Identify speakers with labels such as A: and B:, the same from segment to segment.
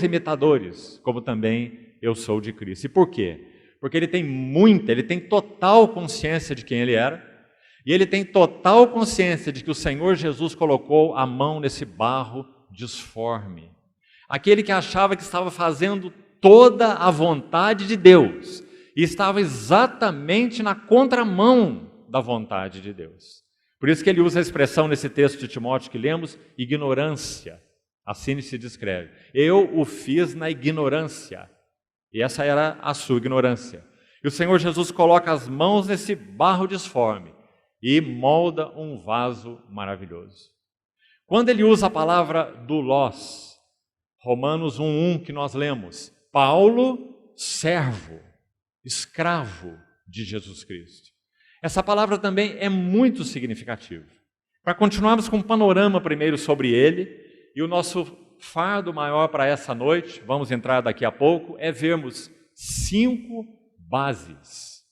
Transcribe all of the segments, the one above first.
A: imitadores, como também eu sou de Cristo. E por quê? Porque ele tem total consciência de quem ele era, e ele tem total consciência de que o Senhor Jesus colocou a mão nesse barro disforme. Aquele que achava que estava fazendo toda a vontade de Deus, e estava exatamente na contramão da vontade de Deus. Por isso que ele usa a expressão nesse texto de Timóteo que lemos, ignorância. Assim se descreve. Eu o fiz na ignorância. E essa era a sua ignorância. E o Senhor Jesus coloca as mãos nesse barro disforme e molda um vaso maravilhoso. Quando ele usa a palavra doulos, Romanos 1:1 que nós lemos, Paulo, servo, escravo de Jesus Cristo. Essa palavra também é muito significativa. Para continuarmos com um panorama primeiro sobre ele, e o nosso fardo maior para essa noite, vamos entrar daqui a pouco, é vermos 5 bases.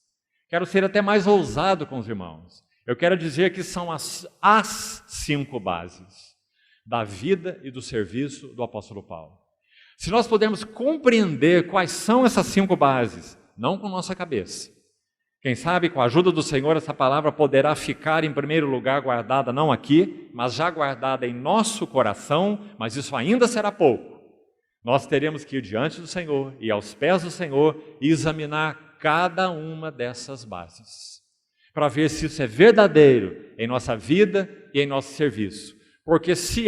A: Quero ser até mais ousado com os irmãos. Eu quero dizer que são as 5 bases da vida e do serviço do apóstolo Paulo. Se nós pudermos compreender quais são essas 5 bases, não com nossa cabeça, quem sabe, com a ajuda do Senhor, essa palavra poderá ficar em primeiro lugar guardada, não aqui, mas já guardada em nosso coração, mas isso ainda será pouco. Nós teremos que ir diante do Senhor e aos pés do Senhor e examinar cada uma dessas bases, para ver se isso é verdadeiro em nossa vida e em nosso serviço. Porque se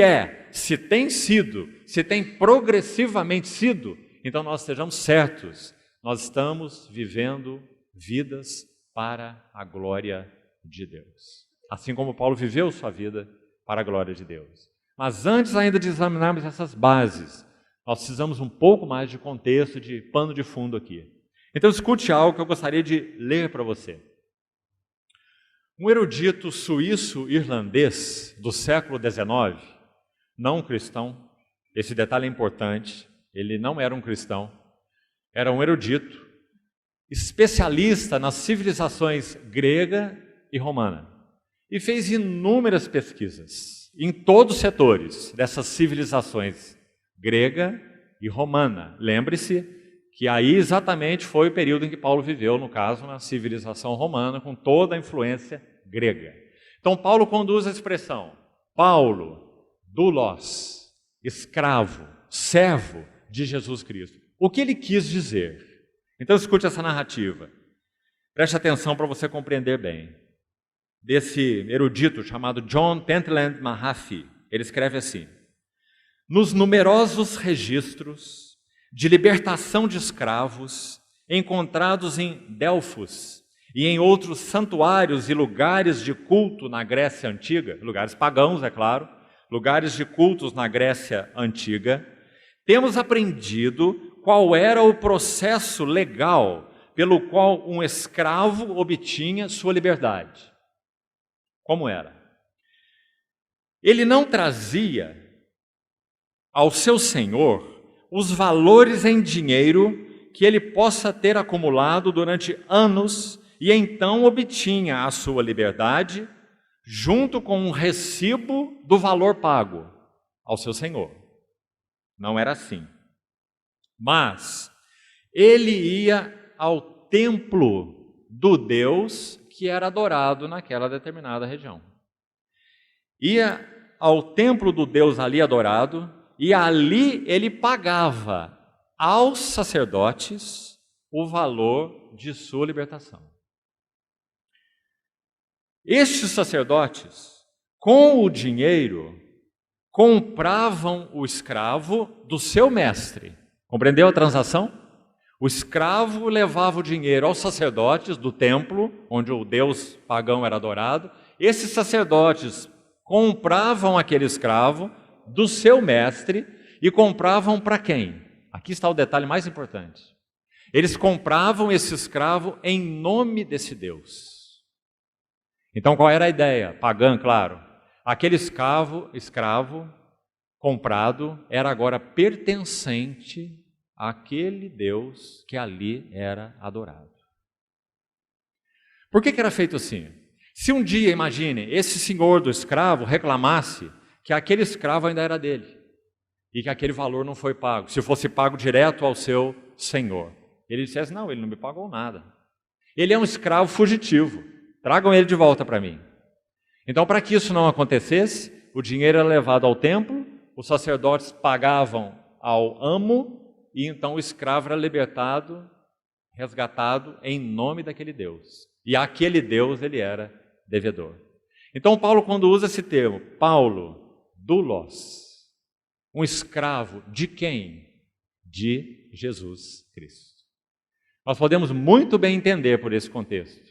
A: tem progressivamente sido, então nós estejamos certos, nós estamos vivendo vidas para a glória de Deus. Assim como Paulo viveu sua vida para a glória de Deus. Mas antes ainda de examinarmos essas bases, nós precisamos um pouco mais de contexto, de pano de fundo aqui. Então escute algo que eu gostaria de ler para você. Um erudito suíço-irlandês do século XIX, não um cristão, esse detalhe é importante, ele não era um cristão, era um erudito, especialista nas civilizações grega e romana, e fez inúmeras pesquisas em todos os setores dessas civilizações grega e romana. Lembre-se que aí exatamente foi o período em que Paulo viveu, no caso, na civilização romana, com toda a influência grega. Então Paulo conduz a expressão, Paulo, doulos, escravo, servo de Jesus Cristo. O que ele quis dizer? Então escute essa narrativa, preste atenção para você compreender bem, desse erudito chamado John Pentland Mahaffey. Ele escreve assim, nos numerosos registros de libertação de escravos encontrados em Delfos e em outros santuários e lugares de culto na Grécia Antiga, lugares pagãos, é claro, lugares de cultos na Grécia Antiga, temos aprendido qual era o processo legal pelo qual um escravo obtinha sua liberdade. Como era? Ele não trazia ao seu senhor os valores em dinheiro que ele possa ter acumulado durante anos e então obtinha a sua liberdade junto com um recibo do valor pago ao seu senhor. Não era assim. Mas ele ia ao templo do Deus que era adorado naquela determinada região. Ia ao templo do Deus ali adorado e ali ele pagava aos sacerdotes o valor de sua libertação. Estes sacerdotes, com o dinheiro, compravam o escravo do seu mestre. Compreendeu a transação? O escravo levava o dinheiro aos sacerdotes do templo, onde o Deus pagão era adorado. Esses sacerdotes compravam aquele escravo do seu mestre e compravam para quem? Aqui está o detalhe mais importante. Eles compravam esse escravo em nome desse Deus. Então qual era a ideia? Pagã, claro. Aquele escravo comprado era agora pertencente àquele Deus que ali era adorado. Por que era feito assim? Se um dia, imagine, esse senhor do escravo reclamasse que aquele escravo ainda era dele, e que aquele valor não foi pago, se fosse pago direto ao seu senhor. Ele dissesse, não, ele não me pagou nada. Ele é um escravo fugitivo, tragam ele de volta para mim. Então, para que isso não acontecesse, o dinheiro era levado ao templo, os sacerdotes pagavam ao amo, e então o escravo era libertado, resgatado em nome daquele Deus. E aquele Deus ele era devedor. Então Paulo, quando usa esse termo, Paulo, doulos, um escravo de quem? De Jesus Cristo. Nós podemos muito bem entender por esse contexto